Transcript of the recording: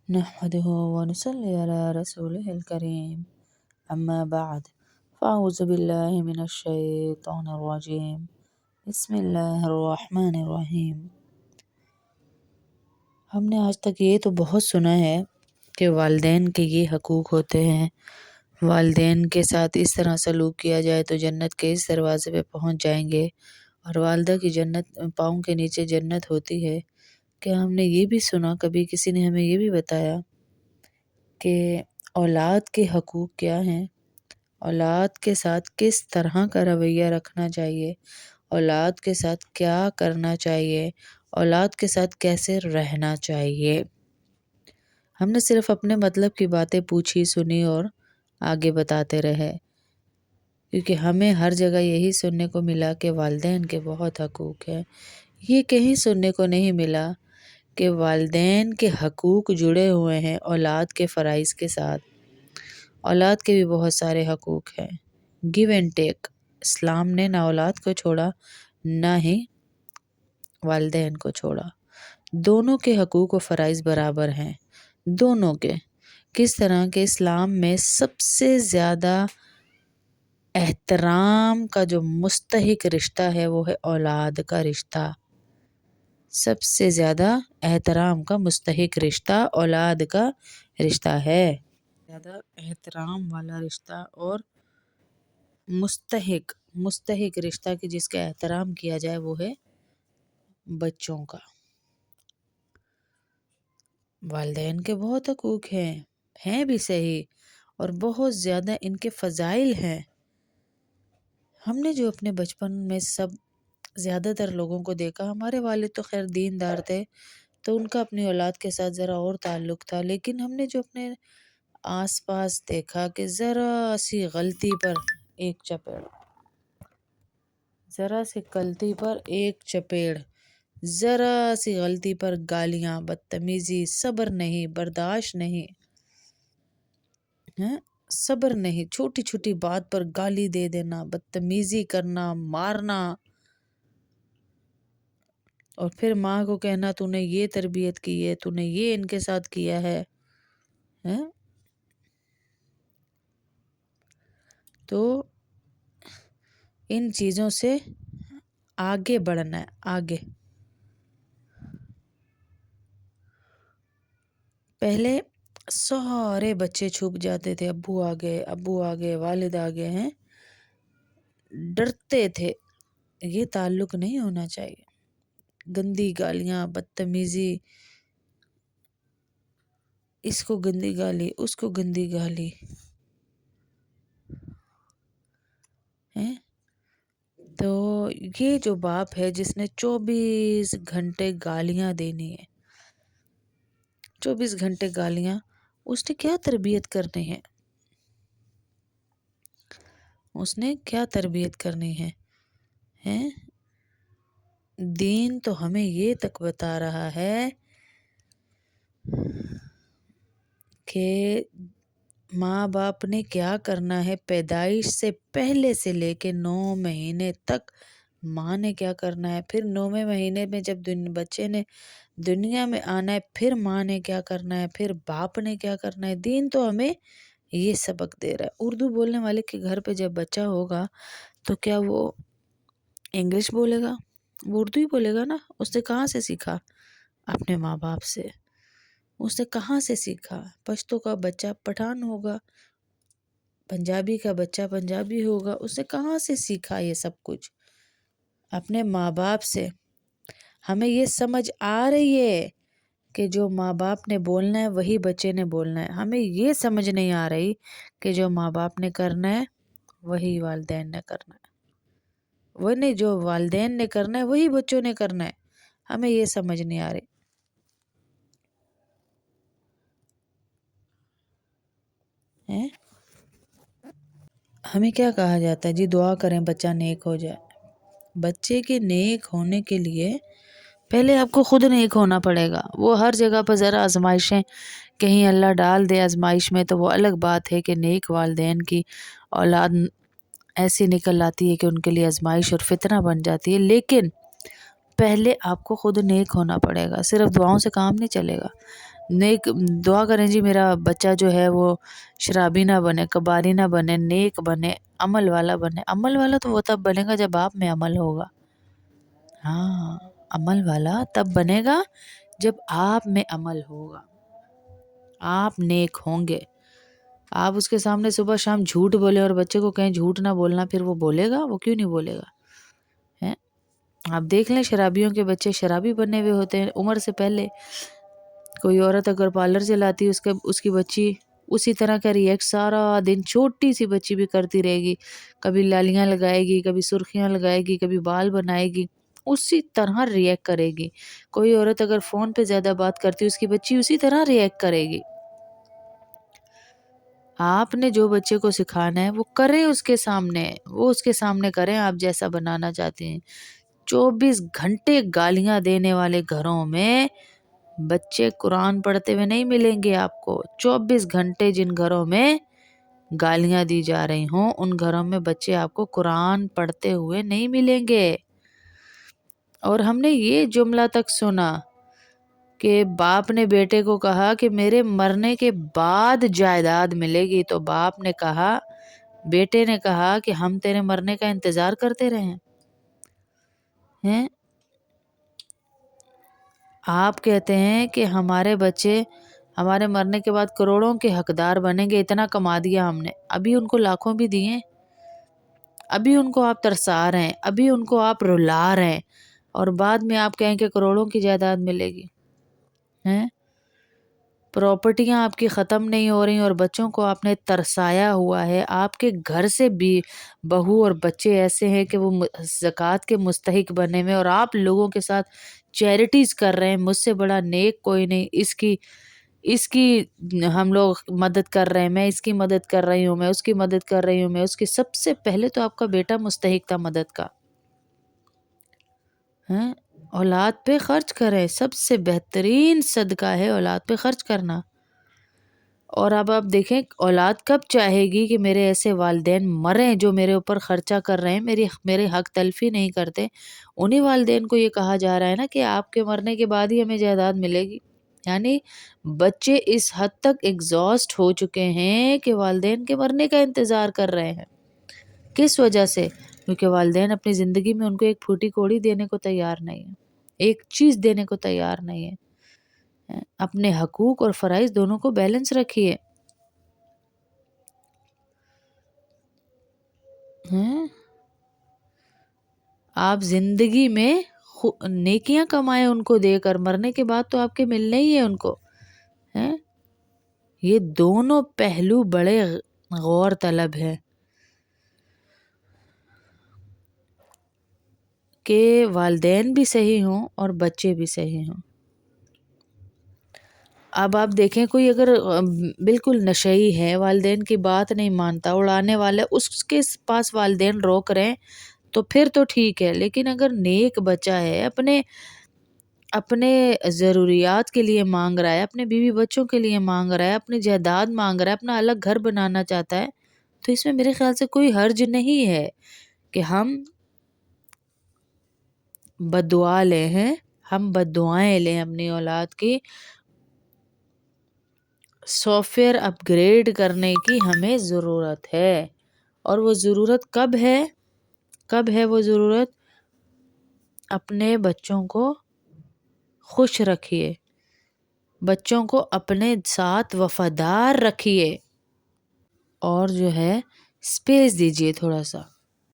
نحمده ونصلي على رسوله الكريم أما بعد فأعوذ بالله من الشيطان الرجيم بسم الله الرحمن الرحیم۔ ہم نے آج تک یہ تو بہت سنا ہے کہ والدین کے یہ حقوق ہوتے ہیں، والدین کے ساتھ اس طرح سلوک کیا جائے تو جنت کے اس دروازے پہ پہنچ جائیں گے، اور والدہ کی جنت پاؤں کے نیچے جنت ہوتی ہے۔ کیا ہم نے یہ بھی سنا، کبھی کسی نے ہمیں یہ بھی بتایا کہ اولاد کے حقوق کیا ہیں، اولاد کے ساتھ کس طرح کا رویہ رکھنا چاہیے، اولاد کے ساتھ کیا کرنا چاہیے، اولاد کے ساتھ کیسے رہنا چاہیے؟ ہم نے صرف اپنے مطلب کی باتیں پوچھی، سنی اور آگے بتاتے رہے، کیونکہ ہمیں ہر جگہ یہی سننے کو ملا کہ والدین کے بہت حقوق ہیں۔ یہ کہیں سننے کو نہیں ملا کہ والدین کے حقوق جڑے ہوئے ہیں اولاد کے فرائض کے ساتھ۔ اولاد کے بھی بہت سارے حقوق ہیں، گیو اینڈ ٹیک۔ اسلام نے نہ اولاد کو چھوڑا نہ ہی والدین کو چھوڑا، دونوں کے حقوق و فرائض برابر ہیں، دونوں کے۔ کس طرح کہ اسلام میں سب سے زیادہ احترام کا جو مستحق رشتہ ہے وہ ہے اولاد کا رشتہ۔ سب سے زیادہ احترام کا مستحق رشتہ اولاد کا رشتہ ہے، زیادہ احترام والا رشتہ اور مستحق رشتہ کہ جس کا احترام کیا جائے وہ ہے بچوں کا۔ والدین کے بہت حقوق ہیں بھی صحیح، اور بہت زیادہ ان کے فضائل ہیں۔ ہم نے جو اپنے بچپن میں زیادہ تر لوگوں کو دیکھا، ہمارے والد تو خیر دیندار تھے تو ان کا اپنی اولاد کے ساتھ ذرا اور تعلق تھا، لیکن ہم نے جو اپنے آس پاس دیکھا کہ ذرا سی غلطی پر ایک چپیڑ، ذرا سی غلطی پر ایک چپیڑ، ذرا سی غلطی پر گالیاں، بدتمیزی، صبر نہیں، برداشت نہیں، صبر نہیں، چھوٹی چھوٹی بات پر گالی دے دینا، بدتمیزی کرنا، مارنا، اور پھر ماں کو کہنا تو نے یہ تربیت کی ہے، تو نے یہ ان کے ساتھ کیا ہے۔ تو ان چیزوں سے آگے بڑھنا ہے، آگے۔ پہلے سارے بچے چھپ جاتے تھے، ابو آ گئے، والد آ گئے ہیں، ڈرتے تھے۔ یہ تعلق نہیں ہونا چاہیے۔ گندی گالیاں، بدتمیزی، اس کو گندی گالی، اس کو گندی گالی، تو یہ جو باپ ہے جس نے 24 گھنٹے گالیاں دینی ہے، 24 گھنٹے گالیاں، اس نے کیا تربیت کرنی ہے؟ اس نے کیا تربیت کرنی ہے؟ دین تو ہمیں یہ تک بتا رہا ہے کہ ماں باپ نے کیا کرنا ہے، پیدائش سے پہلے سے لے کے 9 مہینے تک ماں نے کیا کرنا ہے، پھر 9ویں مہینے میں جب بچے نے دنیا میں آنا ہے پھر ماں نے کیا کرنا ہے، پھر باپ نے کیا کرنا ہے۔ دین تو ہمیں یہ سبق دے رہا ہے۔ اردو بولنے والے کے گھر پہ جب بچہ ہوگا تو کیا وہ انگلش بولے گا؟ وہ اردو ہی بولے گا نا۔ اس نے کہاں سے سیکھا؟ اپنے ماں باپ سے۔ اس نے کہاں سے سیکھا؟ پشتو کا بچہ پٹھان ہوگا، پنجابی کا بچہ پنجابی ہوگا۔ اس نے کہاں سے سیکھا یہ سب کچھ؟ اپنے ماں باپ سے۔ ہمیں یہ سمجھ آ رہی ہے کہ جو ماں باپ نے بولنا ہے وہی بچے نے بولنا ہے۔ ہمیں یہ سمجھ نہیں آ رہی کہ جو ماں باپ نے کرنا ہے وہی والدین نے کرنا ہے، وہ نہیں جو والدین نے کرنا ہے وہی بچوں نے کرنا ہے۔ ہمیں یہ سمجھ نہیں آ رہی۔ ہمیں کیا کہا جاتا ہے؟ جی دعا کریں بچہ نیک ہو جائے۔ بچے کے نیک ہونے کے لیے پہلے آپ کو خود نیک ہونا پڑے گا۔ وہ ہر جگہ پر ذرا آزمائشیں کہیں اللہ ڈال دے آزمائش میں تو وہ الگ بات ہے کہ نیک والدین کی اولاد ایسی نکل آتی ہے کہ ان کے لیے آزمائش اور فتنہ بن جاتی ہے، لیکن پہلے آپ کو خود نیک ہونا پڑے گا۔ صرف دعاؤں سے کام نہیں چلے گا۔ نیک دعا کریں جی میرا بچہ جو ہے وہ شرابی نہ بنے، کباری نہ بنے، نیک بنے، عمل والا بنے۔ عمل والا تو وہ تب بنے گا جب آپ میں عمل ہوگا۔ ہاں، عمل والا تب بنے گا جب آپ میں عمل ہوگا، آپ نیک ہوں گے۔ آپ اس کے سامنے صبح شام جھوٹ بولے اور بچے کو کہیں جھوٹ نہ بولنا، پھر وہ بولے گا؟ وہ کیوں نہیں بولے گا؟ ہیں؟ آپ دیکھ لیں شرابیوں کے بچے شرابی بنے ہوئے ہوتے ہیں عمر سے پہلے۔ کوئی عورت اگر پارلر چلاتی ہے، اس کی بچی اسی طرح کا ریئیکٹ سارا دن، چھوٹی سی بچی بھی کرتی رہے گی، کبھی لالیاں لگائے گی، کبھی سرخیاں لگائے گی، کبھی بال بنائے گی، اسی طرح ریئیکٹ کرے گی۔ کوئی عورت اگر فون پہ زیادہ بات کرتی ہے، اس کی بچی اسی طرح ریئیکٹ کرے گی۔ آپ نے جو بچے کو سکھانا ہے وہ کریں اس کے سامنے، وہ اس کے سامنے کریں آپ جیسا بنانا چاہتے ہیں۔ 24 گھنٹے گالیاں دینے والے گھروں میں بچے قرآن پڑھتے ہوئے نہیں ملیں گے آپ کو۔ 24 گھنٹے جن گھروں میں گالیاں دی جا رہی ہوں، ان گھروں میں بچے آپ کو قرآن پڑھتے ہوئے نہیں ملیں گے۔ اور ہم نے یہ جملہ تک سنا کہ باپ نے بیٹے کو کہا کہ میرے مرنے کے بعد جائیداد ملے گی، تو باپ نے کہا، بیٹے نے کہا کہ ہم تیرے مرنے کا انتظار کرتے رہے ہیں۔ آپ کہتے ہیں کہ ہمارے بچے ہمارے مرنے کے بعد کروڑوں کے حقدار بنیں گے، اتنا کما دیا ہم نے، ابھی ان کو لاکھوں بھی دیے، ابھی ان کو آپ ترسا رہے ہیں، ابھی ان کو آپ رلا رہے ہیں، اور بعد میں آپ کہیں کہ کروڑوں کی جائیداد ملے گی۔ ہیں؟ پراپرٹیاں آپ کی ختم نہیں ہو رہی اور بچوں کو آپ نے ترسایا ہوا ہے۔ آپ کے گھر سے بھی بہو اور بچے ایسے ہیں کہ وہ زکوٰۃ کے مستحق بنے ہوئے، اور آپ لوگوں کے ساتھ چیریٹیز کر رہے ہیں۔ مجھ سے بڑا نیک کوئی نہیں، اس کی ہم لوگ مدد کر رہے ہیں، میں اس کی مدد کر رہی ہوں، میں اس کی مدد کر رہی ہوں، میں اس کی۔ سب سے پہلے تو آپ کا بیٹا مستحق تھا مدد کا۔ ہیں؟ اولاد پہ خرچ کریں، سب سے بہترین صدقہ ہے اولاد پہ خرچ کرنا۔ اور اب آپ دیکھیں اولاد کب چاہے گی کہ میرے ایسے والدین مریں جو میرے اوپر خرچہ کر رہے ہیں، میرے حق تلفی نہیں کرتے۔ انہی والدین کو یہ کہا جا رہا ہے نا کہ آپ کے مرنے کے بعد ہی ہمیں جائیداد ملے گی۔ یعنی بچے اس حد تک ایگزاسٹ ہو چکے ہیں کہ والدین کے مرنے کا انتظار کر رہے ہیں۔ کس وجہ سے؟ کیونکہ والدین اپنی زندگی میں ان کو ایک پھوٹی کوڑی دینے کو تیار نہیں ہے، ایک چیز دینے کو تیار نہیں ہے۔ اپنے حقوق اور فرائض دونوں کو بیلنس رکھیے۔ آپ زندگی میں نیکیاں کمائیں ان کو دے کر، مرنے کے بعد تو آپ کے ملنے ہی ہے ان کو۔ یہ دونوں پہلو بڑے غور طلب ہے کہ والدین بھی صحیح ہوں اور بچے بھی صحیح ہوں۔ اب آپ دیکھیں کوئی اگر بالکل نشئی ہے، والدین کی بات نہیں مانتا، اڑانے والا، اس کے پاس والدین روک رہے ہیں تو پھر تو ٹھیک ہے۔ لیکن اگر نیک بچہ ہے، اپنے ضروریات کے لیے مانگ رہا ہے، اپنے بیوی بچوں کے لیے مانگ رہا ہے، اپنی جائیداد مانگ رہا ہے، اپنا الگ گھر بنانا چاہتا ہے، تو اس میں میرے خیال سے کوئی حرج نہیں ہے کہ ہم بددعا لے ہیں، ہم بددعائیں لیں اپنی اولاد کی۔ سافٹ ویئر اپ گریڈ کرنے کی ہمیں ضرورت ہے، اور وہ ضرورت کب ہے وہ ضرورت؟ اپنے بچوں کو خوش رکھیے، بچوں کو اپنے ساتھ وفادار رکھیے، اور جو ہے اسپیس دیجیے تھوڑا سا۔